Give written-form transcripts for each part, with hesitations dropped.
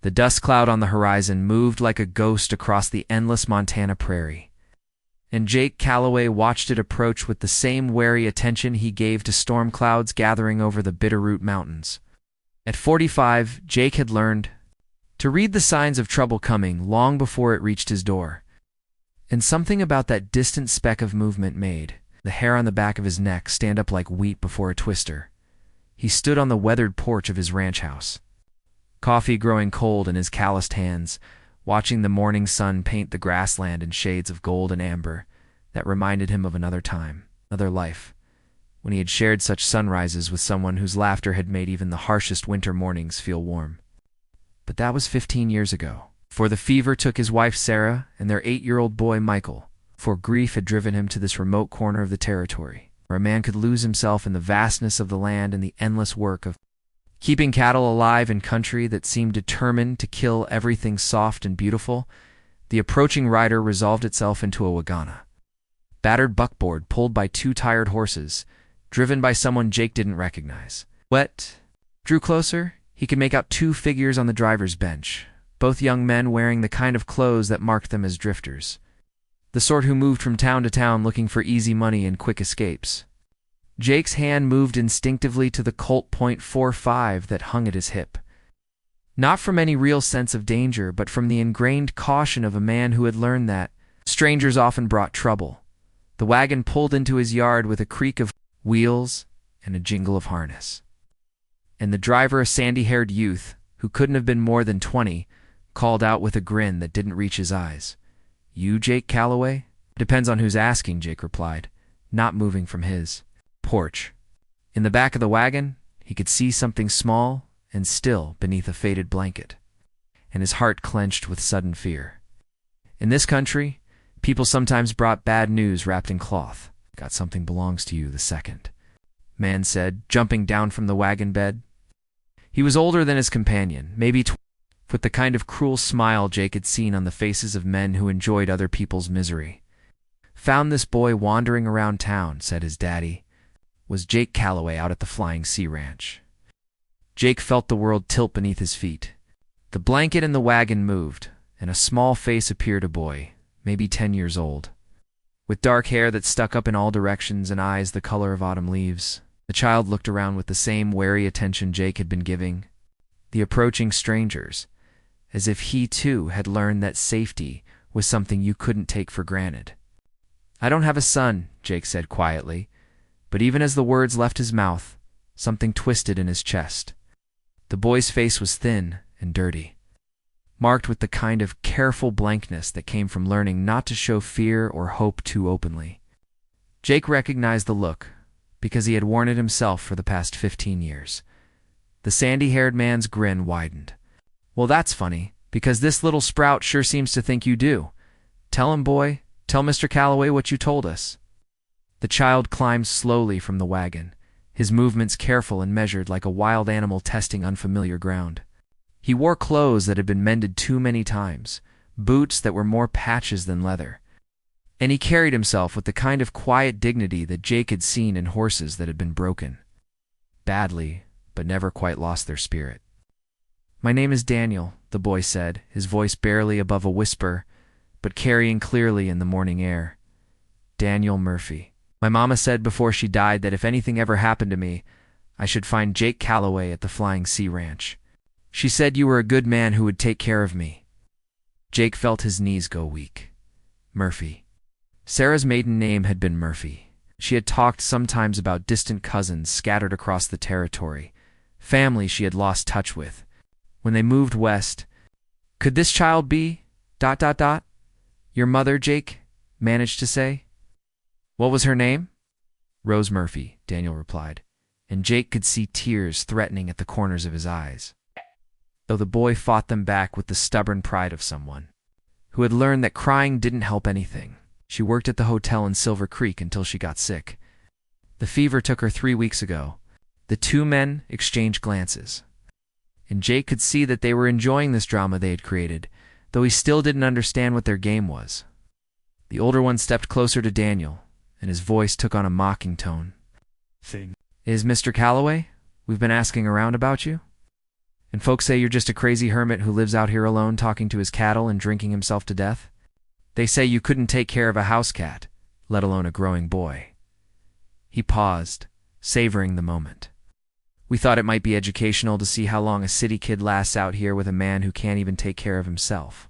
The dust cloud on the horizon moved like a ghost across the endless Montana prairie, and Jake Calloway watched it approach with the same wary attention he gave to storm clouds gathering over the Bitterroot Mountains. At 45, Jake had learned to read the signs of trouble coming long before it reached his door. And something about that distant speck of movement made the hair on the back of his neck stand up like wheat before a twister. He stood on the weathered porch of his ranch house, coffee growing cold in his calloused hands, watching the morning sun paint the grassland in shades of gold and amber that reminded him of another time, another life, when he had shared such sunrises with someone whose laughter had made even the harshest winter mornings feel warm. But that was 15 years ago, for the fever took his wife Sarah and their 8-year-old boy Michael, for grief had driven him to this remote corner of the territory, where a man could lose himself in the vastness of the land and the endless work of keeping cattle alive in country that seemed determined to kill everything soft and beautiful. The approaching rider resolved itself into a wagana, battered buckboard pulled by 2 tired horses, driven by someone Jake didn't recognize. Drew closer, he could make out 2 figures on the driver's bench, both young men wearing the kind of clothes that marked them as drifters, the sort who moved from town to town looking for easy money and quick escapes. Jake's hand moved instinctively to the Colt .45 that hung at his hip. Not from any real sense of danger, but from the ingrained caution of a man who had learned that strangers often brought trouble. The wagon pulled into his yard with a creak of wheels and a jingle of harness. And the driver, a sandy-haired youth, who couldn't have been more than 20, called out with a grin that didn't reach his eyes, "You Jake Calloway?" "Depends on who's asking," Jake replied, not moving from his porch. In the back of the wagon, he could see something small and still beneath a faded blanket, and his heart clenched with sudden fear. In this country, people sometimes brought bad news wrapped in cloth. "Got something belongs to you the second," man said, jumping down from the wagon bed. He was older than his companion, maybe with the kind of cruel smile Jake had seen on the faces of men who enjoyed other people's misery. "Found this boy wandering around town," said his daddy. Was Jake Calloway out at the Flying Sea Ranch. Jake felt the world tilt beneath his feet. The blanket in the wagon moved, and a small face appeared, a boy, maybe 10 years old, with dark hair that stuck up in all directions and eyes the color of autumn leaves. The child looked around with the same wary attention Jake had been giving the approaching strangers, as if he too had learned that safety was something you couldn't take for granted. "I don't have a son," Jake said quietly, but even as the words left his mouth, something twisted in his chest. The boy's face was thin and dirty, marked with the kind of careful blankness that came from learning not to show fear or hope too openly. Jake recognized the look, because he had worn it himself for the past 15 years. The sandy-haired man's grin widened. "Well, that's funny, because this little sprout sure seems to think you do. Tell him, boy, tell Mr. Calloway what you told us." The child climbed slowly from the wagon, his movements careful and measured like a wild animal testing unfamiliar ground. He wore clothes that had been mended too many times, boots that were more patches than leather, and he carried himself with the kind of quiet dignity that Jake had seen in horses that had been broken badly, but never quite lost their spirit. "My name is Daniel," the boy said, his voice barely above a whisper, but carrying clearly in the morning air. "Daniel Murphy. My mama said before she died that if anything ever happened to me, I should find Jake Calloway at the Flying Sea Ranch. She said you were a good man who would take care of me." Jake felt his knees go weak. Murphy. Sarah's maiden name had been Murphy. She had talked sometimes about distant cousins scattered across the territory, family she had lost touch with. When they moved west, "Could this child be ... your mother," Jake managed to say. "What was her name?" "Rose Murphy," Daniel replied, and Jake could see tears threatening at the corners of his eyes, though the boy fought them back with the stubborn pride of someone who had learned that crying didn't help anything. She worked at the hotel in Silver Creek until she got sick. The fever took her 3 weeks ago. The 2 men exchanged glances, and Jake could see that they were enjoying this drama they had created, though he still didn't understand what their game was. The older one stepped closer to Daniel, and his voice took on a mocking tone. "Is Mr. Calloway? We've been asking around about you." And folks say you're just a crazy hermit who lives out here alone talking to his cattle and drinking himself to death? They say you couldn't take care of a house cat, let alone a growing boy." He paused, savoring the moment. "We thought it might be educational to see how long a city kid lasts out here with a man who can't even take care of himself."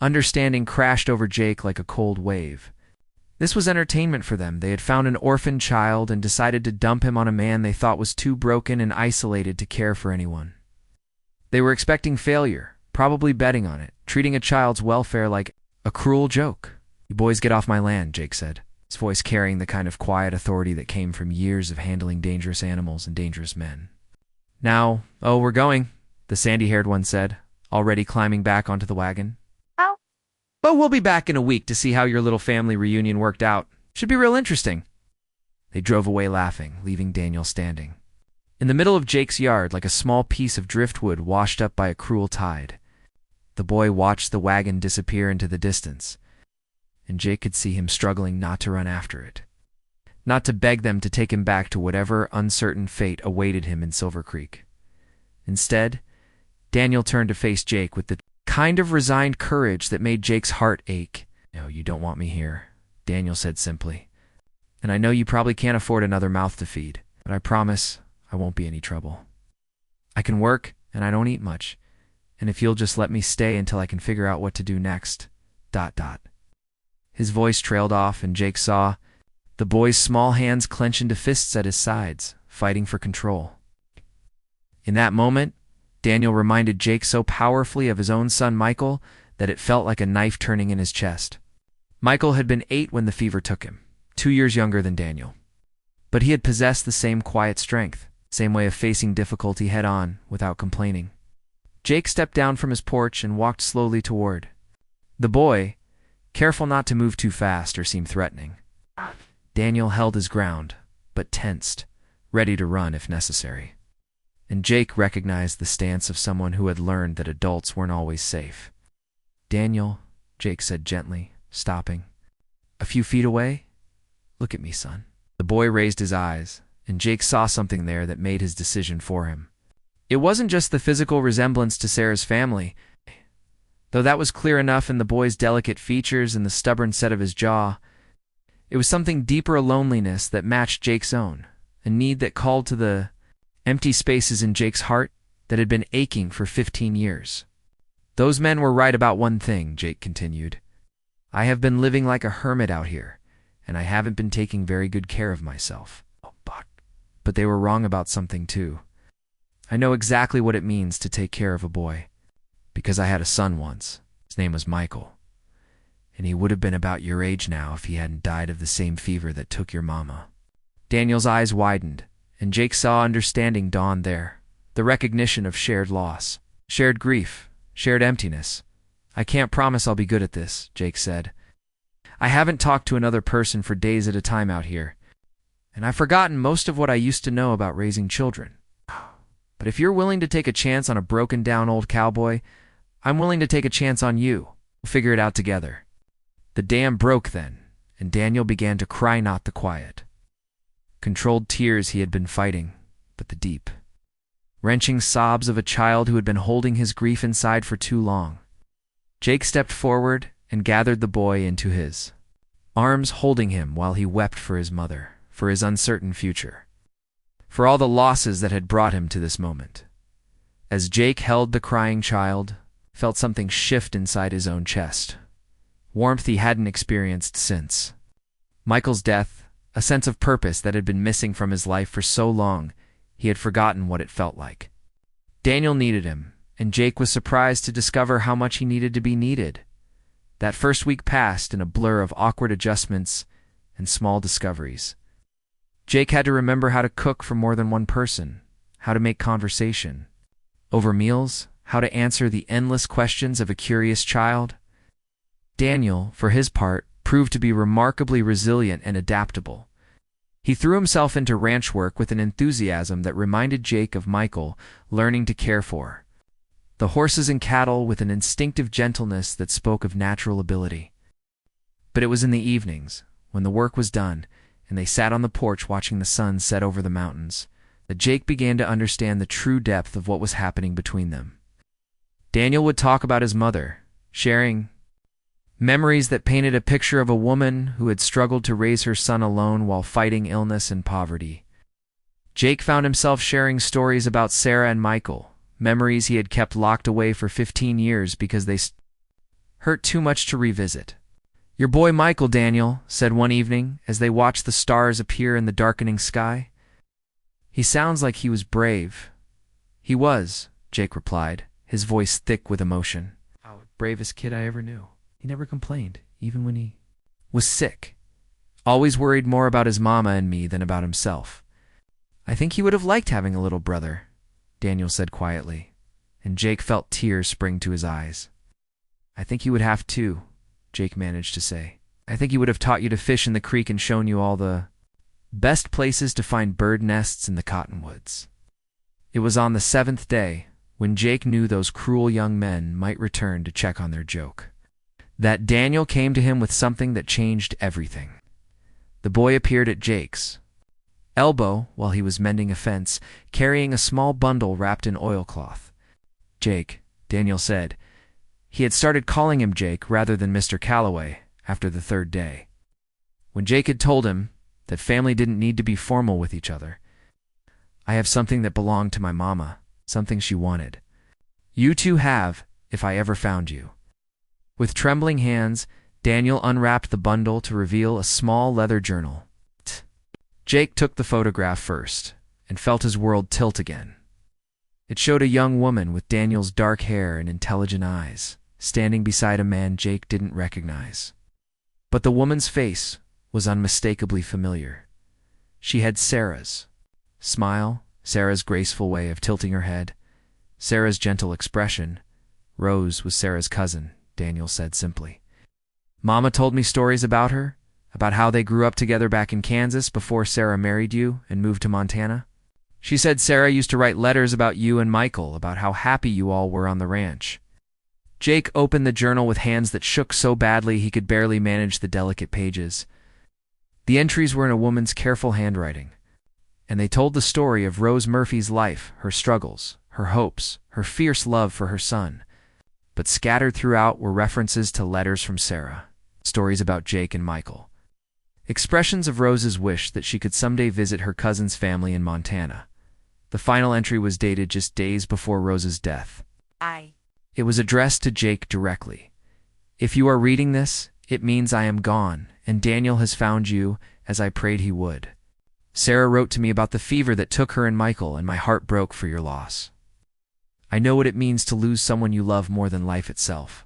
Understanding crashed over Jake like a cold wave. This was entertainment for them. They had found an orphan child and decided to dump him on a man they thought was too broken and isolated to care for anyone. They were expecting failure, probably betting on it, treating a child's welfare like a cruel joke. "You boys get off my land," Jake said, his voice carrying the kind of quiet authority that came from years of handling dangerous animals and dangerous men. "Now, we're going," the sandy-haired one said, already climbing back onto the wagon. "Oh." "But we'll be back in a week to see how your little family reunion worked out. Should be real interesting." They drove away laughing, leaving Daniel standing in the middle of Jake's yard like a small piece of driftwood washed up by a cruel tide. The boy watched the wagon disappear into the distance, and Jake could see him struggling not to run after it, not to beg them to take him back to whatever uncertain fate awaited him in Silver Creek. Instead, Daniel turned to face Jake with the kind of resigned courage that made Jake's heart ache. "No, you don't want me here," Daniel said simply. "And I know you probably can't afford another mouth to feed, but I promise I won't be any trouble. I can work, and I don't eat much, and if you'll just let me stay until I can figure out what to do next, ... His voice trailed off, and Jake saw the boy's small hands clench into fists at his sides, fighting for control. In that moment, Daniel reminded Jake so powerfully of his own son Michael that it felt like a knife turning in his chest. Michael had been 8 when the fever took him, 2 years younger than Daniel. But he had possessed the same quiet strength, same way of facing difficulty head-on without complaining. Jake stepped down from his porch and walked slowly toward the boy, careful not to move too fast or seem threatening. Daniel held his ground, but tensed, ready to run if necessary. And Jake recognized the stance of someone who had learned that adults weren't always safe. "Daniel," Jake said gently, stopping. "A few feet away? Look at me, son." The boy raised his eyes, and Jake saw something there that made his decision for him. It wasn't just the physical resemblance to Sarah's family, though that was clear enough in the boy's delicate features and the stubborn set of his jaw. It was something deeper, a loneliness that matched Jake's own, a need that called to the empty spaces in Jake's heart that had been aching for 15 years. "Those men were right about one thing," Jake continued. "I have been living like a hermit out here, and I haven't been taking very good care of myself. But they were wrong about something too. I know exactly what it means to take care of a boy, because I had a son once. His name was Michael, and he would have been about your age now if he hadn't died of the same fever that took your mama." Daniel's eyes widened, and Jake saw understanding dawn there, the recognition of shared loss, shared grief, shared emptiness. "I can't promise I'll be good at this," Jake said. "I haven't talked to another person for days at a time out here, and I've forgotten most of what I used to know about raising children. But if you're willing to take a chance on a broken-down old cowboy, I'm willing to take a chance on you. We'll figure it out together." The dam broke then, and Daniel began to cry, not the quiet, controlled tears he had been fighting, but the deep, wrenching sobs of a child who had been holding his grief inside for too long. Jake stepped forward and gathered the boy into his arms, holding him while he wept for his mother, for his uncertain future, for all the losses that had brought him to this moment. As Jake held the crying child, felt something shift inside his own chest, warmth he hadn't experienced since Michael's death, a sense of purpose that had been missing from his life for so long he had forgotten what it felt like. Daniel needed him, and Jake was surprised to discover how much he needed to be needed. That first week passed in a blur of awkward adjustments and small discoveries. Jake had to remember how to cook for more than one person, how to make conversation over meals, how to answer the endless questions of a curious child. Daniel, for his part, proved to be remarkably resilient and adaptable. He threw himself into ranch work with an enthusiasm that reminded Jake of Michael, learning to care for the horses and cattle with an instinctive gentleness that spoke of natural ability. But it was in the evenings, when the work was done, and they sat on the porch watching the sun set over the mountains, Jake began to understand the true depth of what was happening between them. Daniel would talk about his mother, sharing memories that painted a picture of a woman who had struggled to raise her son alone while fighting illness and poverty. Jake found himself sharing stories about Sarah and Michael, memories he had kept locked away for 15 years because they hurt too much to revisit. "Your boy Michael," Daniel said one evening as they watched the stars appear in the darkening sky. "He sounds like he was brave." "He was," Jake replied, his voice thick with emotion. "Oh, bravest kid I ever knew. He never complained, even when he was sick. Always worried more about his mama and me than about himself." "I think he would have liked having a little brother," Daniel said quietly, and Jake felt tears spring to his eyes. "I think he would have too," Jake managed to say. "I think he would have taught you to fish in the creek and shown you all the best places to find bird nests in the cottonwoods." It was on the 7th day, when Jake knew those cruel young men might return to check on their joke, that Daniel came to him with something that changed everything. The boy appeared at Jake's elbow while he was mending a fence, carrying a small bundle wrapped in oilcloth. "Jake," Daniel said. He had started calling him Jake rather than Mr. Calloway after the 3rd day. When Jake had told him that family didn't need to be formal with each other. "I have something that belonged to my mama, something she wanted. You two have, if I ever found you." With trembling hands, Daniel unwrapped the bundle to reveal a small leather journal. Jake took the photograph first and felt his world tilt again. It showed a young woman with Daniel's dark hair and intelligent eyes, standing beside a man Jake didn't recognize. But the woman's face was unmistakably familiar. She had Sarah's smile, Sarah's graceful way of tilting her head, Sarah's gentle expression. Rose was Sarah's cousin, Daniel said simply. "Mama told me stories about her, about how they grew up together back in Kansas before Sarah married you and moved to Montana. She said Sarah used to write letters about you and Michael, about how happy you all were on the ranch." Jake opened the journal with hands that shook so badly he could barely manage the delicate pages. The entries were in a woman's careful handwriting, and they told the story of Rose Murphy's life, her struggles, her hopes, her fierce love for her son. But scattered throughout were references to letters from Sarah, stories about Jake and Michael. Expressions of Rose's wish that she could someday visit her cousin's family in Montana. The final entry was dated just days before Rose's death. It was addressed to Jake directly. "If you are reading this, it means I am gone, and Daniel has found you, as I prayed he would. Sarah wrote to me about the fever that took her and Michael, and my heart broke for your loss. I know what it means to lose someone you love more than life itself.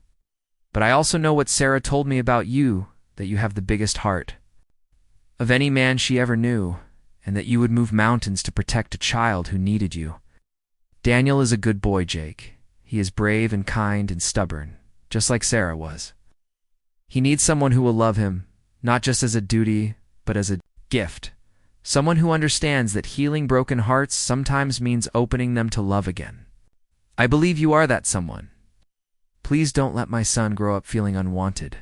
But I also know what Sarah told me about you, that you have the biggest heart of any man she ever knew, and that you would move mountains to protect a child who needed you. Daniel is a good boy, Jake. He is brave and kind and stubborn, just like Sarah was. He needs someone who will love him, not just as a duty, but as a gift. Someone who understands that healing broken hearts sometimes means opening them to love again. I believe you are that someone. Please don't let my son grow up feeling unwanted.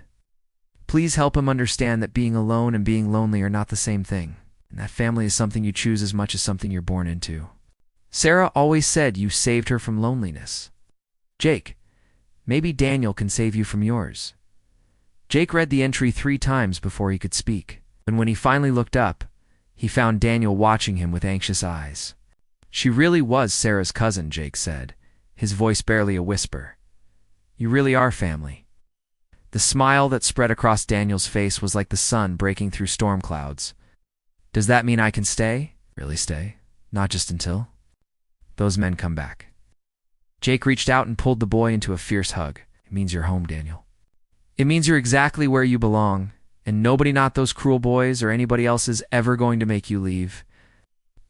Please help him understand that being alone and being lonely are not the same thing, and that family is something you choose as much as something you're born into. Sarah always said you saved her from loneliness. Jake, maybe Daniel can save you from yours." Jake read the entry 3 times before he could speak, and when he finally looked up, he found Daniel watching him with anxious eyes. "She really was Sarah's cousin," Jake said, his voice barely a whisper. "You really are family." The smile that spread across Daniel's face was like the sun breaking through storm clouds. "Does that mean I can stay? Really stay? Not just until those men come back?" Jake reached out and pulled the boy into a fierce hug. "It means you're home, Daniel. It means you're exactly where you belong, and nobody, not those cruel boys or anybody else, is ever going to make you leave."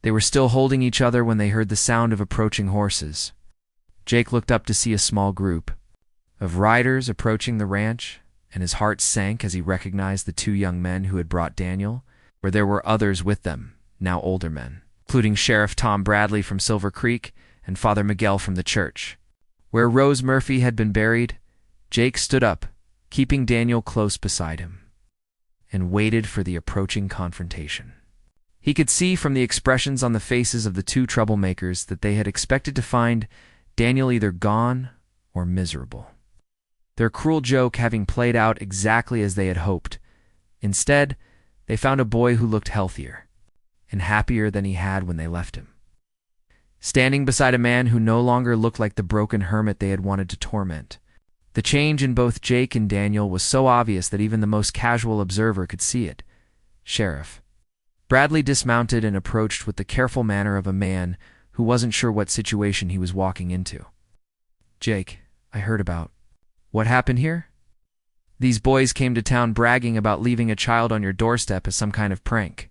They were still holding each other when they heard the sound of approaching horses. Jake looked up to see a small group of riders approaching the ranch, and his heart sank as he recognized the 2 young men who had brought Daniel, where there were others with them, now older men, including Sheriff Tom Bradley from Silver Creek and Father Miguel from the church. Where Rose Murphy had been buried, Jake stood up, keeping Daniel close beside him, and waited for the approaching confrontation. He could see from the expressions on the faces of the two troublemakers that they had expected to find Daniel either gone or miserable. Their cruel joke having played out exactly as they had hoped. Instead, they found a boy who looked healthier and happier than he had when they left him, standing beside a man who no longer looked like the broken hermit they had wanted to torment. The change in both Jake and Daniel was so obvious that even the most casual observer could see it. Sheriff Bradley dismounted and approached with the careful manner of a man who wasn't sure what situation he was walking into. "Jake, I heard about what happened here? These boys came to town bragging about leaving a child on your doorstep as some kind of prank.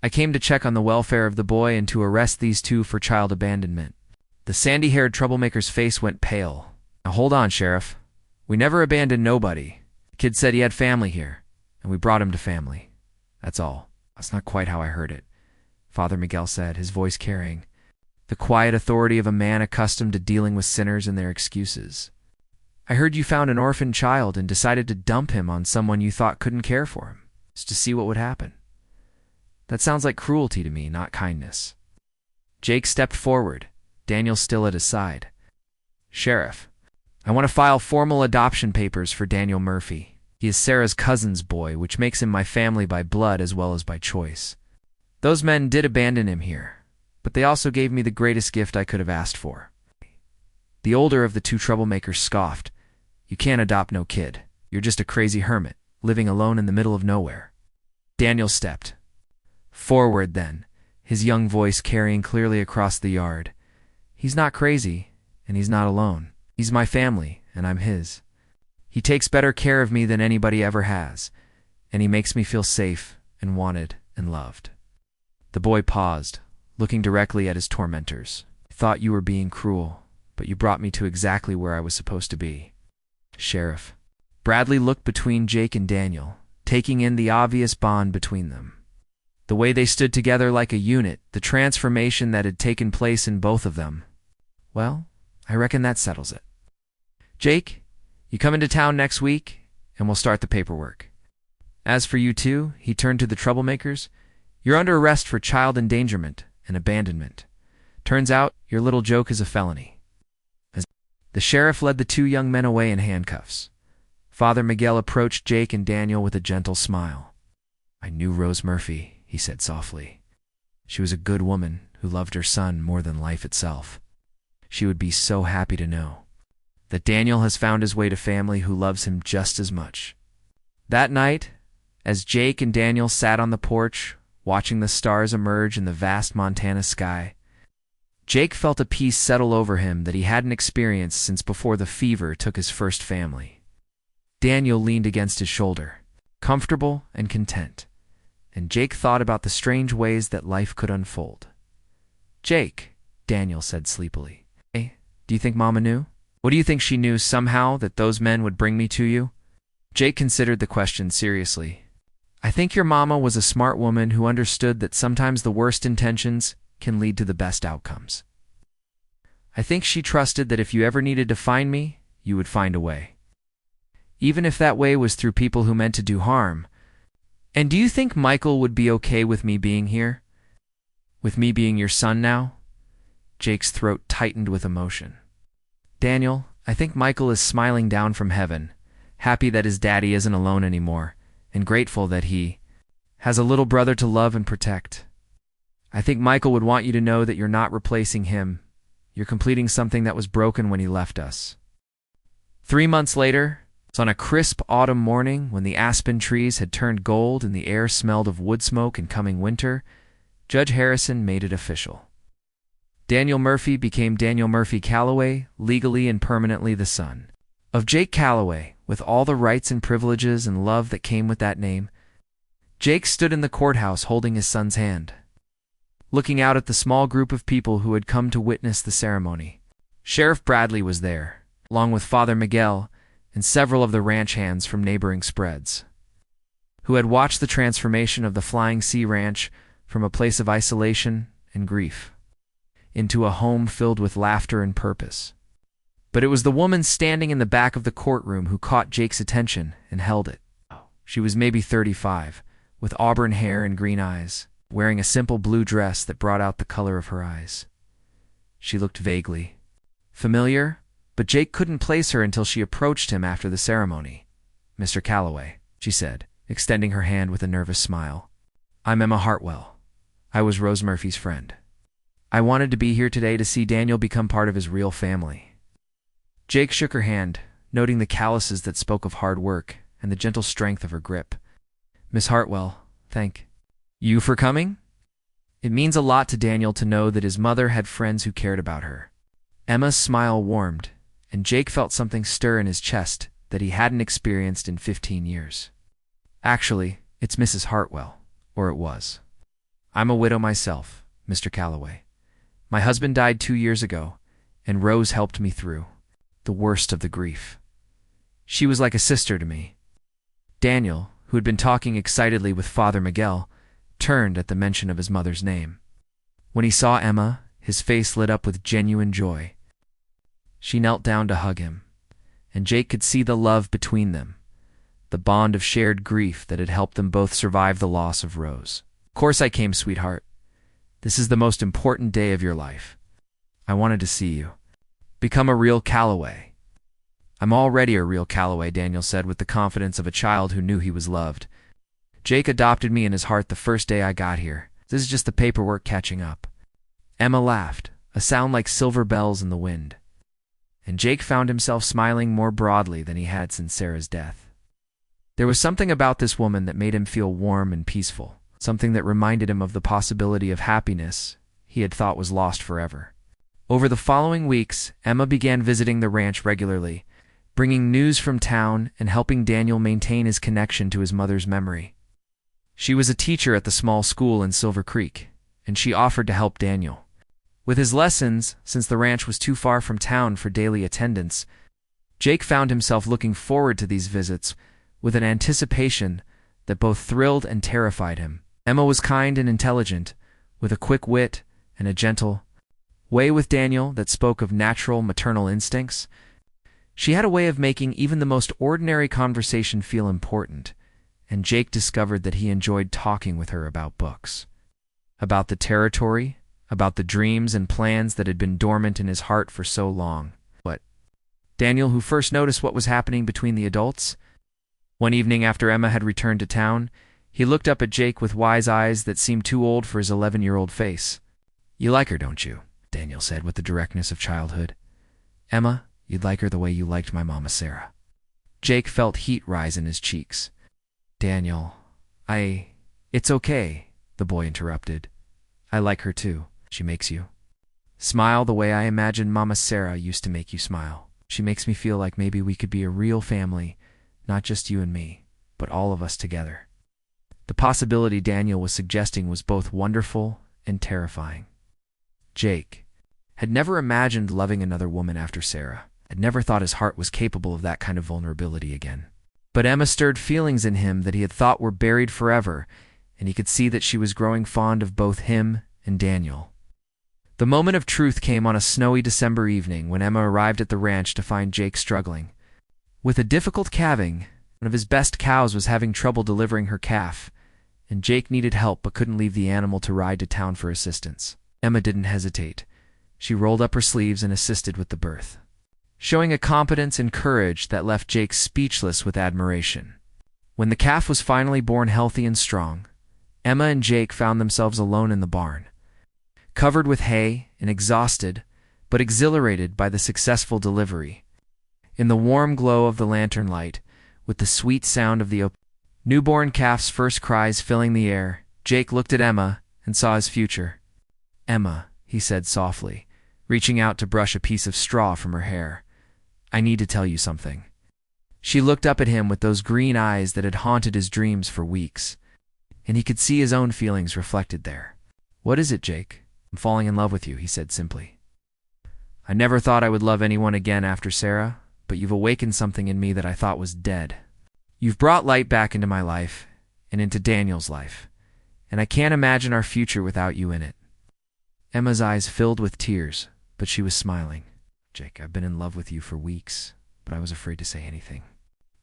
I came to check on the welfare of the boy and to arrest these two for child abandonment." The sandy-haired troublemaker's face went pale. "Now hold on, Sheriff. We never abandoned nobody. The kid said he had family here, and we brought him to family. That's all." "That's not quite how I heard it," Father Miguel said, his voice carrying the quiet authority of a man accustomed to dealing with sinners and their excuses. "I heard you found an orphan child and decided to dump him on someone you thought couldn't care for him, just to see what would happen. That sounds like cruelty to me, not kindness." Jake stepped forward, Daniel still at his side. "Sheriff, I want to file formal adoption papers for Daniel Murphy. He is Sarah's cousin's boy, which makes him my family by blood as well as by choice. Those men did abandon him here, but they also gave me the greatest gift I could have asked for." The older of the two troublemakers scoffed. "You can't adopt no kid. You're just a crazy hermit, living alone in the middle of nowhere." Daniel stepped forward then, his young voice carrying clearly across the yard. "He's not crazy, and he's not alone. He's my family, and I'm his. He takes better care of me than anybody ever has, and he makes me feel safe and wanted and loved." The boy paused, looking directly at his tormentors. "I thought you were being cruel, but you brought me to exactly where I was supposed to be." "Sheriff." Bradley looked between Jake and Daniel, taking in the obvious bond between them. The way they stood together like a unit, the transformation that had taken place in both of them. "Well, I reckon that settles it. Jake, you come into town next week, and we'll start the paperwork. As for you two," he turned to the troublemakers, "you're under arrest for child endangerment and abandonment. Turns out your little joke is a felony." The sheriff led the two young men away in handcuffs. Father Miguel approached Jake and Daniel with a gentle smile. "I knew Rose Murphy," he said softly. "She was a good woman who loved her son more than life itself. She would be so happy to know that Daniel has found his way to family who loves him just as much." That night, as Jake and Daniel sat on the porch, watching the stars emerge in the vast Montana sky, Jake felt a peace settle over him that he hadn't experienced since before the fever took his first family. Daniel leaned against his shoulder, comfortable and content, and Jake thought about the strange ways that life could unfold. "Jake," Daniel said sleepily, "Hey, do you think Mama knew? What do you think she knew somehow that those men would bring me to you?" Jake considered the question seriously. "I think your mama was a smart woman who understood that sometimes the worst intentions can lead to the best outcomes. I think she trusted that if you ever needed to find me, you would find a way. Even if that way was through people who meant to do harm. And do you think Michael would be okay with me being here? With me being your son now?" Jake's throat tightened with emotion. "Daniel, I think Michael is smiling down from heaven, happy that his daddy isn't alone anymore, and grateful that he has a little brother to love and protect. I think Michael would want you to know that you're not replacing him. You're completing something that was broken when he left us." 3 months later, on a crisp autumn morning when the aspen trees had turned gold and the air smelled of wood smoke and coming winter, Judge Harrison made it official. Daniel Murphy became Daniel Murphy Calloway, legally and permanently the son of Jake Calloway, with all the rights and privileges and love that came with that name. Jake stood in the courthouse holding his son's hand, looking out at the small group of people who had come to witness the ceremony. Sheriff Bradley was there, along with Father Miguel and several of the ranch hands from neighboring spreads, who had watched the transformation of the Flying Sea Ranch from a place of isolation and grief into a home filled with laughter and purpose. But it was the woman standing in the back of the courtroom who caught Jake's attention and held it. She was maybe 35, with auburn hair and green eyes. wearing a simple blue dress that brought out the color of her eyes. She looked vaguely familiar, but Jake couldn't place her until she approached him after the ceremony. "Mr. Calloway," she said, extending her hand with a nervous smile. "I'm Emma Hartwell. I was Rose Murphy's friend. I wanted to be here today to see Daniel become part of his real family." Jake shook her hand, noting the calluses that spoke of hard work and the gentle strength of her grip. "Miss Hartwell, thank you for coming. It means a lot to Daniel to know that his mother had friends who cared about her." Emma's smile warmed, and Jake felt something stir in his chest that he hadn't experienced in 15 years. "Actually, it's Mrs. Hartwell, or it was. I'm a widow myself, Mr. Calloway. My husband died 2 years ago, and Rose helped me through the worst of the grief. She was like a sister to me." Daniel, who had been talking excitedly with Father Miguel, turned at the mention of his mother's name. When he saw Emma, his face lit up with genuine joy. She knelt down to hug him, and Jake could see the love between them, the bond of shared grief that had helped them both survive the loss of Rose. "Of course I came, sweetheart. This is the most important day of your life. I wanted to see you. Become a real Calloway." "I'm already a real Calloway," Daniel said with the confidence of a child who knew he was loved. "Jake adopted me in his heart the first day I got here. This is just the paperwork catching up." Emma laughed, a sound like silver bells in the wind. And Jake found himself smiling more broadly than he had since Sarah's death. There was something about this woman that made him feel warm and peaceful, something that reminded him of the possibility of happiness he had thought was lost forever. Over the following weeks, Emma began visiting the ranch regularly, bringing news from town and helping Daniel maintain his connection to his mother's memory. She was a teacher at the small school in Silver Creek, and she offered to help Daniel with his lessons since the ranch was too far from town for daily attendance. Jake found himself looking forward to these visits with an anticipation that both thrilled and terrified him. Emma was kind and intelligent, with a quick wit and a gentle way with Daniel that spoke of natural maternal instincts. She had a way of making even the most ordinary conversation feel important, and Jake discovered that he enjoyed talking with her about books, about the territory, about the dreams and plans that had been dormant in his heart for so long. What? Daniel, who first noticed what was happening between the adults? One evening after Emma had returned to town, he looked up at Jake with wise eyes that seemed too old for his 11-year-old face. "You like her, don't you?" Daniel said with the directness of childhood. "Emma, you'd like her the way you liked my mama Sarah." Jake felt heat rise in his cheeks. "Daniel, It's okay," the boy interrupted. "I like her too. She makes you smile the way I imagine Mama Sarah used to make you smile. She makes me feel like maybe we could be a real family, not just you and me, but all of us together." The possibility Daniel was suggesting was both wonderful and terrifying. Jake had never imagined loving another woman after Sarah, had never thought his heart was capable of that kind of vulnerability again. But Emma stirred feelings in him that he had thought were buried forever, and he could see that she was growing fond of both him and Daniel. The moment of truth came on a snowy December evening when Emma arrived at the ranch to find Jake struggling with a difficult calving. One of his best cows was having trouble delivering her calf, and Jake needed help but couldn't leave the animal to ride to town for assistance. Emma didn't hesitate. She rolled up her sleeves and assisted with the birth, showing a competence and courage that left Jake speechless with admiration. When the calf was finally born healthy and strong, Emma and Jake found themselves alone in the barn, covered with hay and exhausted, but exhilarated by the successful delivery. In the warm glow of the lantern light, with the sweet sound of the newborn calf's first cries filling the air, Jake looked at Emma and saw his future. "Emma," he said softly, reaching out to brush a piece of straw from her hair, "I need to tell you something." She looked up at him with those green eyes that had haunted his dreams for weeks, and he could see his own feelings reflected there. "What is it, Jake?" "I'm falling in love with you," he said simply. "I never thought I would love anyone again after Sarah, but you've awakened something in me that I thought was dead. You've brought light back into my life and into Daniel's life, and I can't imagine our future without you in it." Emma's eyes filled with tears, but she was smiling. "Jake, I've been in love with you for weeks, but I was afraid to say anything.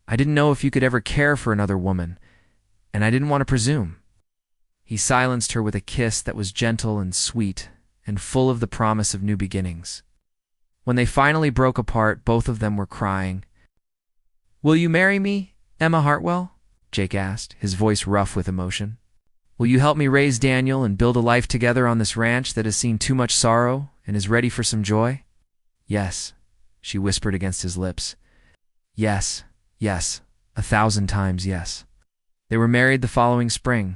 I didn't know if you could ever care for another woman, and I didn't want to presume." He silenced her with a kiss that was gentle and sweet and full of the promise of new beginnings. When they finally broke apart, both of them were crying. "Will you marry me, Emma Hartwell?" Jake asked, his voice rough with emotion. "Will you help me raise Daniel and build a life together on this ranch that has seen too much sorrow and is ready for some joy?" "Yes," she whispered against his lips. "Yes, yes, 1,000 times yes." They were married the following spring,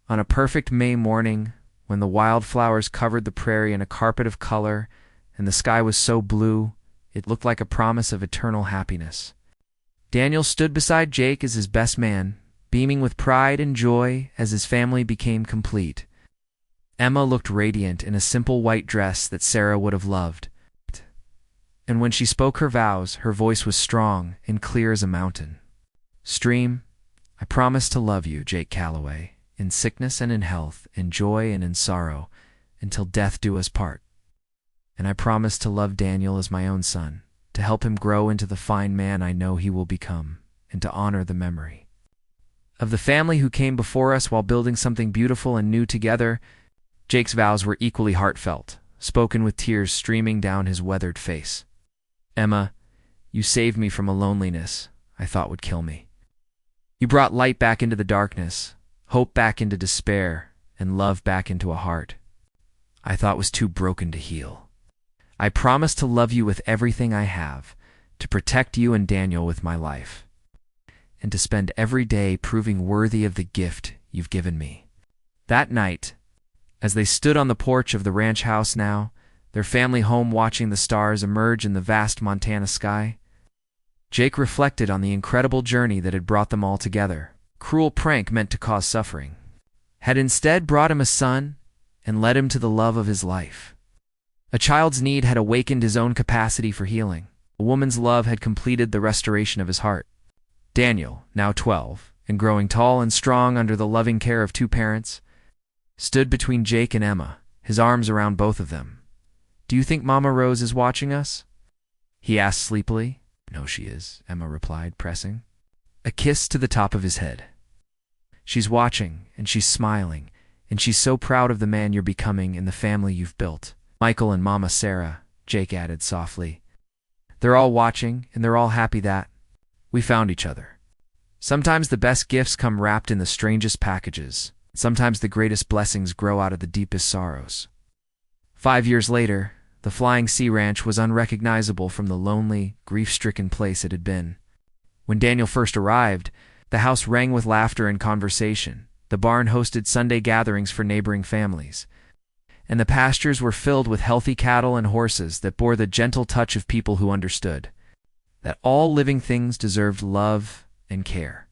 on a perfect May morning when the wildflowers covered the prairie in a carpet of color and the sky was so blue it looked like a promise of eternal happiness. Daniel stood beside Jake as his best man, beaming with pride and joy as his family became complete. Emma looked radiant in a simple white dress that Sarah would have loved. And when she spoke her vows, her voice was strong and clear as a mountain. "Stream, I promise to love you, Jake Calloway, in sickness and in health, in joy and in sorrow, until death do us part. And I promise to love Daniel as my own son, to help him grow into the fine man I know he will become, and to honor the memory of the family who came before us while building something beautiful and new together." Jake's vows were equally heartfelt, spoken with tears streaming down his weathered face. "Emma, you saved me from a loneliness I thought would kill me. You brought light back into the darkness, hope back into despair, and love back into a heart I thought was too broken to heal. I promise to love you with everything I have, to protect you and Daniel with my life, and to spend every day proving worthy of the gift you've given me." That night, as they stood on the porch of the ranch house now, their family home watching the stars emerge in the vast Montana sky, Jake reflected on the incredible journey that had brought them all together. Cruel prank meant to cause suffering had instead brought him a son and led him to the love of his life. A child's need had awakened his own capacity for healing. A woman's love had completed the restoration of his heart. Daniel, now 12, and growing tall and strong under the loving care of two parents, stood between Jake and Emma, his arms around both of them. "Do you think Mama Rose is watching us?" he asked sleepily. "No, she is," Emma replied, pressing a kiss to the top of his head. "She's watching, and she's smiling, and she's so proud of the man you're becoming and the family you've built. Michael and Mama Sarah," Jake added softly. "They're all watching, and they're all happy that we found each other. Sometimes the best gifts come wrapped in the strangest packages. Sometimes the greatest blessings grow out of the deepest sorrows." 5 years later, the Flying Sea Ranch was unrecognizable from the lonely, grief-stricken place it had been. When Daniel first arrived, the house rang with laughter and conversation. The barn hosted Sunday gatherings for neighboring families, and the pastures were filled with healthy cattle and horses that bore the gentle touch of people who understood that all living things deserved love and care.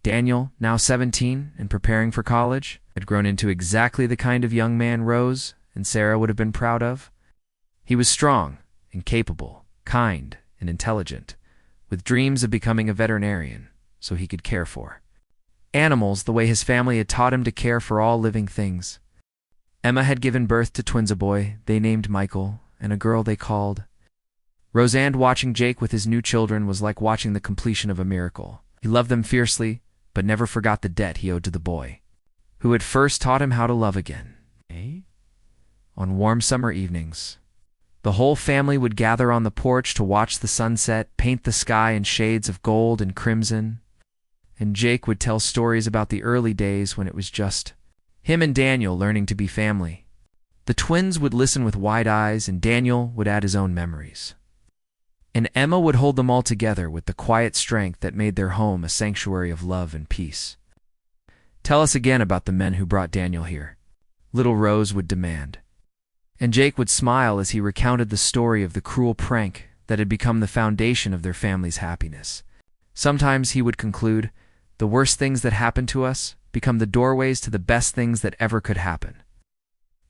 Daniel, now 17 and preparing for college, had grown into exactly the kind of young man Rose and Sarah would have been proud of. He was strong and capable, kind and intelligent, with dreams of becoming a veterinarian so he could care for animals the way his family had taught him to care for all living things. Emma had given birth to twins, a boy they named Michael and a girl they called Roseanne. Watching Jake with his new children was like watching the completion of a miracle. He loved them fiercely, but never forgot the debt he owed to the boy who had first taught him how to love again. On warm summer evenings, the whole family would gather on the porch to watch the sunset paint the sky in shades of gold and crimson, and Jake would tell stories about the early days when it was just him and Daniel learning to be family. The twins would listen with wide eyes, and Daniel would add his own memories. And Emma would hold them all together with the quiet strength that made their home a sanctuary of love and peace. "Tell us again about the men who brought Daniel here," little Rose would demand. And Jake would smile as he recounted the story of the cruel prank that had become the foundation of their family's happiness. Sometimes he would conclude, "The worst things that happen to us become the doorways to the best things that ever could happen."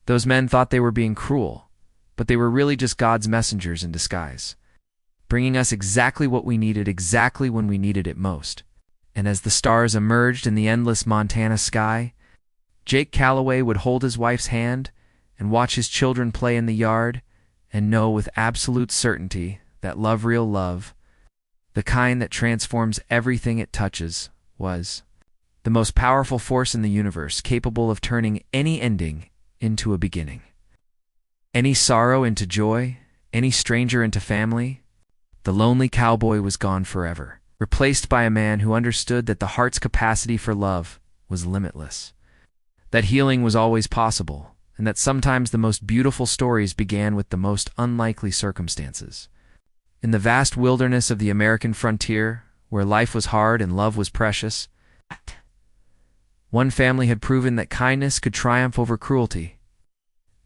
Those men thought they were being cruel, but they were really just God's messengers in disguise, bringing us exactly what we needed exactly when we needed it most. And as the stars emerged in the endless Montana sky, Jake Calloway would hold his wife's hand and watch his children play in the yard and know with absolute certainty that love, real love, the kind that transforms everything it touches, was the most powerful force in the universe, capable of turning any ending into a beginning. Any sorrow into joy, any stranger into family. The lonely cowboy was gone forever, replaced by a man who understood that the heart's capacity for love was limitless, that healing was always possible, and that sometimes the most beautiful stories began with the most unlikely circumstances. In the vast wilderness of the American frontier, where life was hard and love was precious, one family had proven that kindness could triumph over cruelty,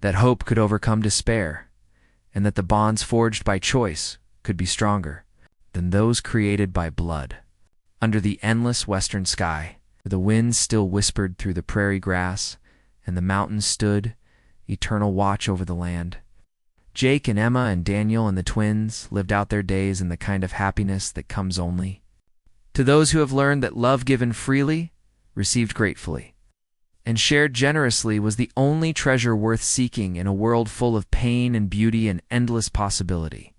that hope could overcome despair, and that the bonds forged by choice could be stronger than those created by blood. Under the endless western sky, where the winds still whispered through the prairie grass, and the mountains stood, eternal watch over the land, Jake and Emma and Daniel and the twins lived out their days in the kind of happiness that comes only to those who have learned that love given freely, received gratefully, and shared generously was the only treasure worth seeking in a world full of pain and beauty and endless possibility.